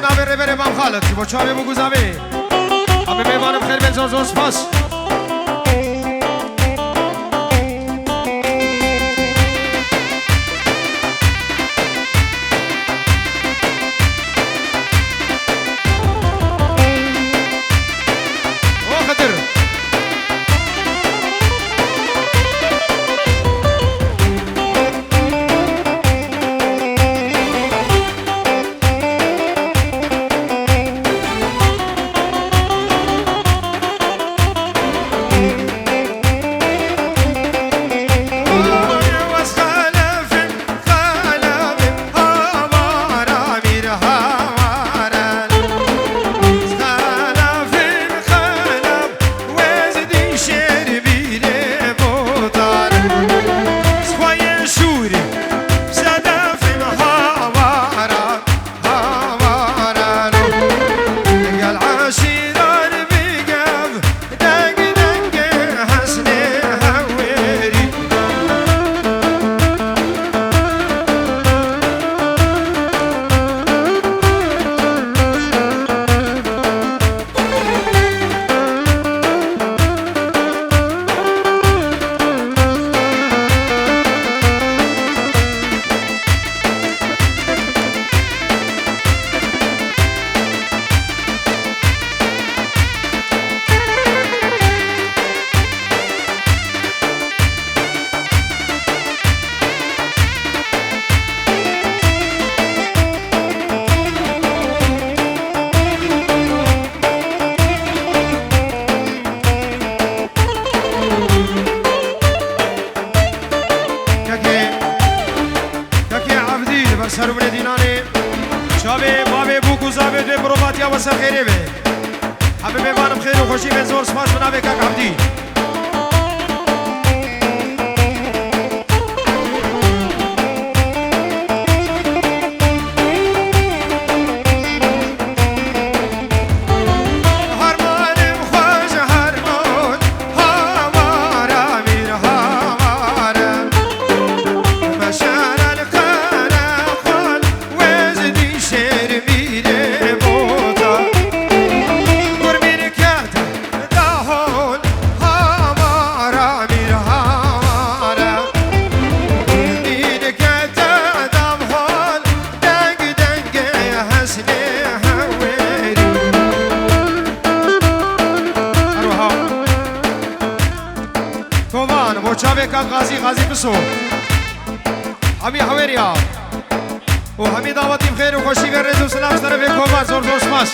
بنابه ره بره بام خالد با چاوه بگوزاوه همه میوانم خیر بن زور زور سپاس غازي بسو همي حويريا وهمي دعوتي بخير وخوشي بالرزق وسلام طرف كوبا زور زور سماس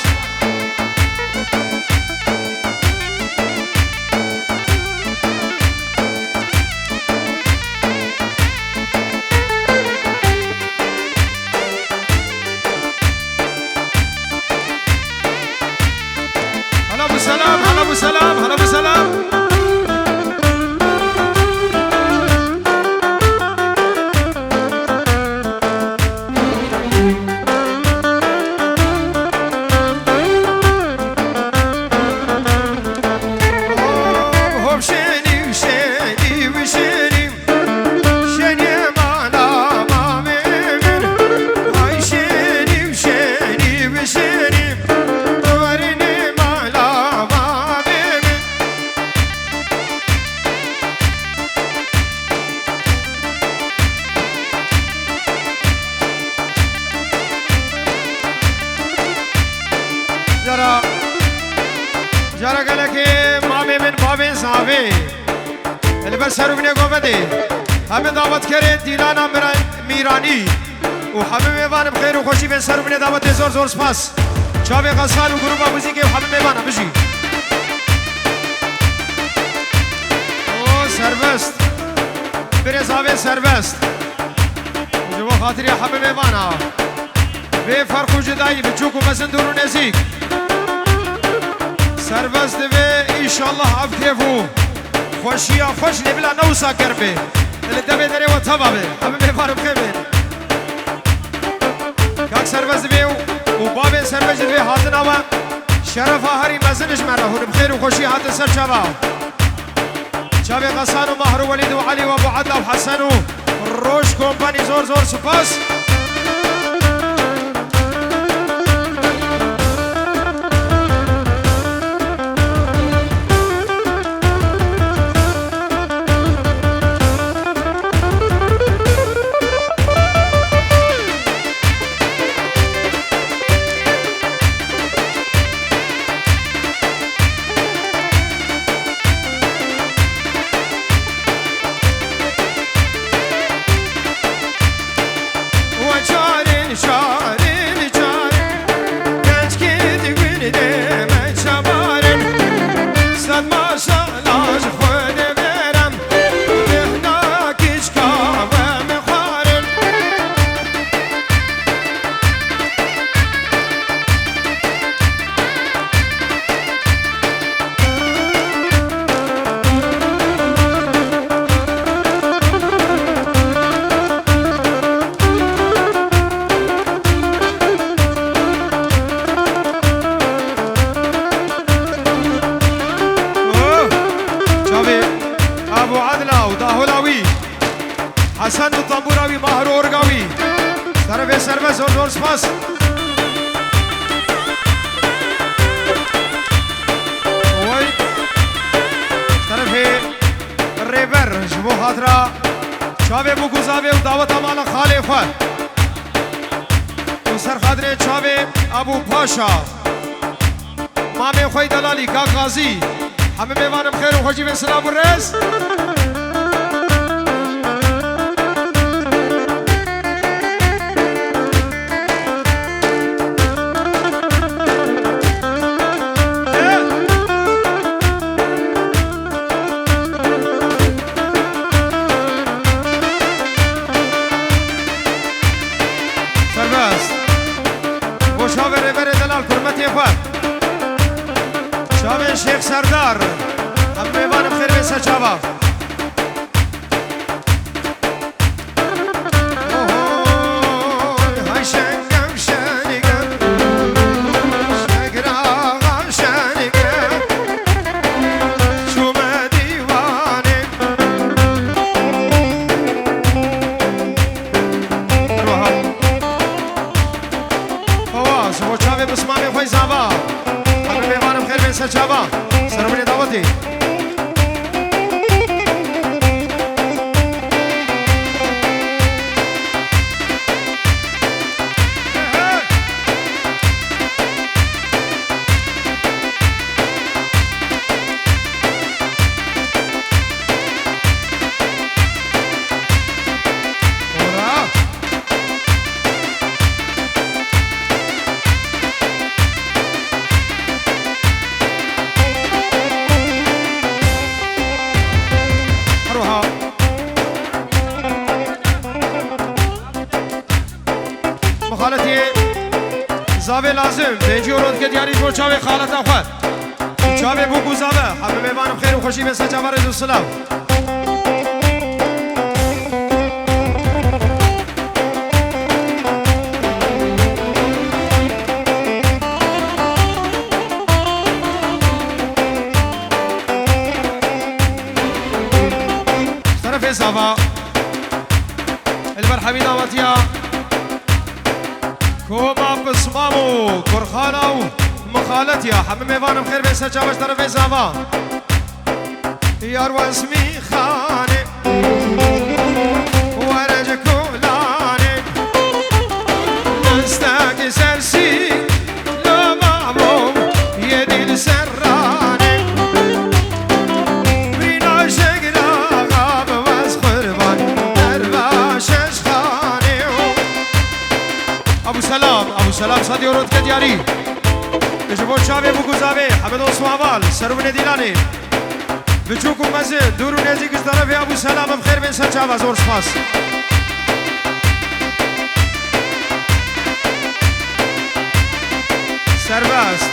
هلا بالسلام هلا بالسلام هلا بالسلام جارا قالك مامي من بابين صافي اللي بس هربني قومدي هم دعوت كريت ديلانا ميراني وحبيبي بان بخير وخوشي بين سربني دعوت زور زور سپاس شابي غسان وجروب موسيقى وحبيبي بان بجي او سربست برزاوي سربست جو خاطري حبيبي بانا به فرق جدایی بچوکو مزندور نزیک سربست به انشالله عفو خوشی خوش نبلا نوسا کربه اللي دبي دري وتبابه حبيبي فارم خيبه كاك سربست به وبابي سربست به هاتنا و شرف هاري مزنش مره بخير وخوشي هات سر شباب شابي غسان ومهر وليد وعلي وابو عدل وحسن روش كومباني زور زور سپاس سرباز زور سپاس وای طرف ریبر جبو خاطرا چاوه بو گزاوه و دعوت مالا خاله خواه و سر خاطر چاوه ابو پاشا مامه خوی دلالی کا غازی همه میوانم خیر و خوشی و سلام و رس شیخ سردار هم میوانم خیر بیسا چاوا های شنگم شنگم شگراغم شنگم شوم دیوانم روها فواز و چاوی بسمامی خوی زاوا سرچاوا سرمنی دعوتی زاوی لازم بنجی و رود که دیاری جو چاوی خالت اخواد چاوی بو گزاوه همه میوانم خیر و خوشی به سجا رضا سلام طرف زاوا البرحمي دعوتيا كوما بسمامو كرخانو مخالتيا حمي ميوانم خير بيسا جاوش طرف زاوا يار واسمي خاني ورج كولاني نستاقي سرسي لو معموم يدي السراني بينا شقنا غاب واسخربان درباشش خاني ابو سلام صدی و رود که دیاری اجبو چاوی بو گزاوی حمد عثمان سرون دیلانی بچوک و مزه دور و نزدیک از طرف ابو سلام بخیر بین سر چاوا زور سپاس سربست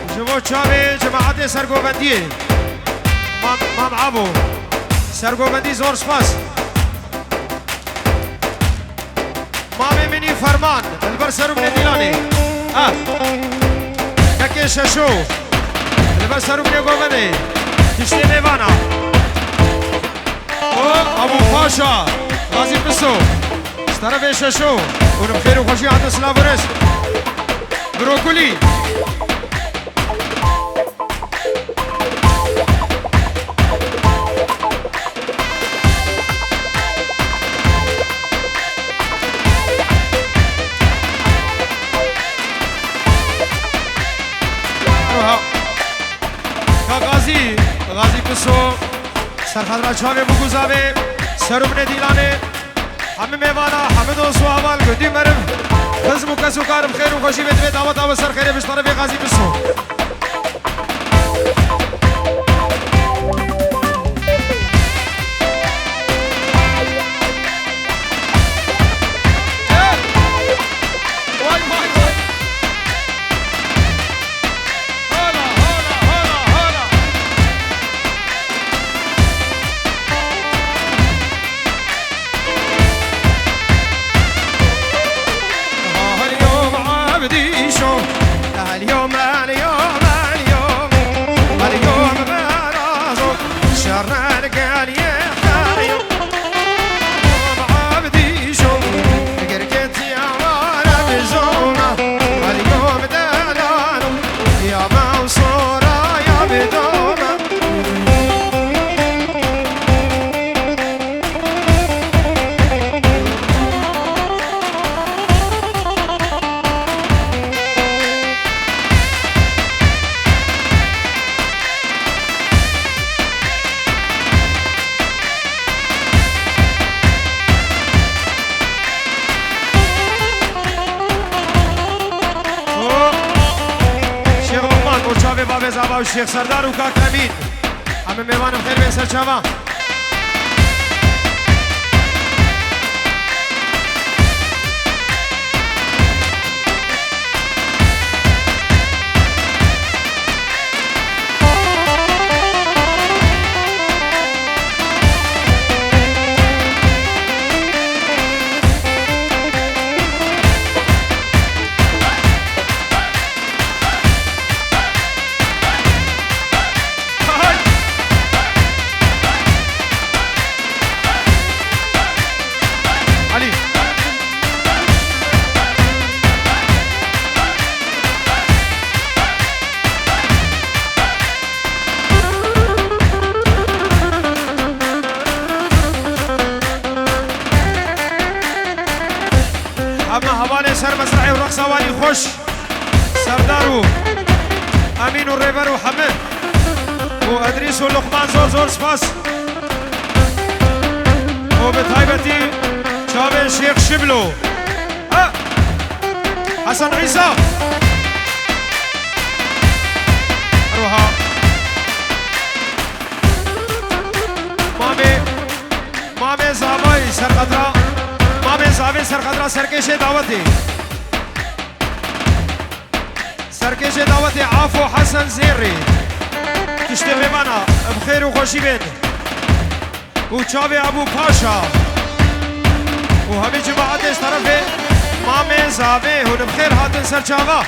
اجبو چاوی جماعت سرگوبندیه مام عبو سرگوبندی زور سپاس مامي مني فرمان البرسر من ديلاني كاكي شاشو البرسر من قومني تشتي ميوانا ابو باشا غازي بسو اشترى شاشو ونبخير وخشي عند سلافورس بروكولي غازی بسو سرخدرا چاوی بو گزاوی سرمن دیلانه همه میوانا همه دوستو اول گدی مرم خزم و کس و کارم خیر و خوشی بید دعوت آب سر خیره بش طرف غازی بسو اليوم مامي زابا والشيخ سردار وكاك امين عم ميوان بخير بين سرچاوا سر مزرعي ورقصة واني خوش سردارو امين والريبر وحمد وادريس ولقمان زور زور سباس وبتهيبتي شاب الشيخ شبلو حسن عيسى روها مامي زاباي سرقدرا مامي زابي سرقدرا سركيش دعوتي سركيش دعوتي عافو حسن زيري تشتغل معنا بخير وخوشي بين وشابي ابو باشا وهمي جماعتش طرفي مامي زابي هون بخير هاتن سرچاوا